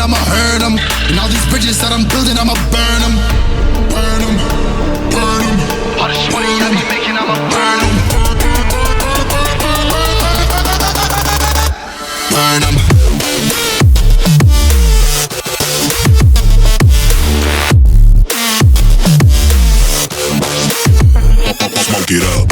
I'ma hurt them. And all these bridges that I'm building, I'ma burn them. Burn them, burn them. All this money I be making, I'ma burn them. Burn them. Smoke it up.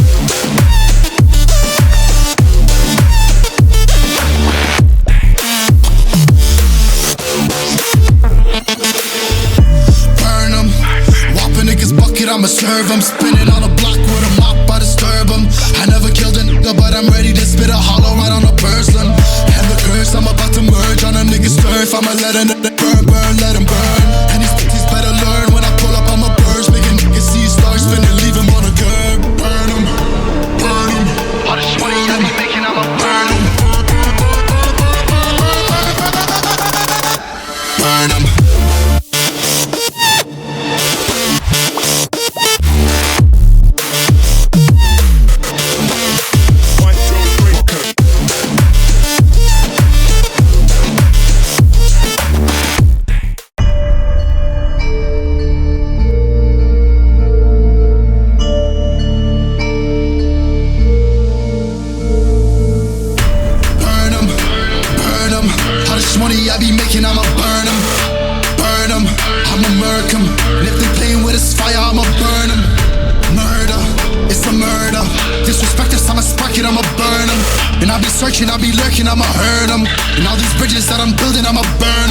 I'ma serve them, spinning on a block with a mop, I disturb them. I never killed a nigga, but I'm ready to spit a hollow right on a person. And the curse, I'm about to merge on a nigga's turf. I'ma let a nigga burn, burn, let him burn. And these bitches better learn when I pull up, I'ma burst. Making niggas see stars, finna leave him on a curb. Burn him, burn him. All this money I be making, I'ma burn him. Burn him. Money I be making, I'ma burn them, burn them. I'ma murk them. And if they playing with this fire, I'ma burn them. Murder, it's a murder. Disrespect us, I'ma spark it, I'ma burn them. And I be searching, I be lurking, I'ma hurt them. And all these bridges that I'm building, I'ma burn them.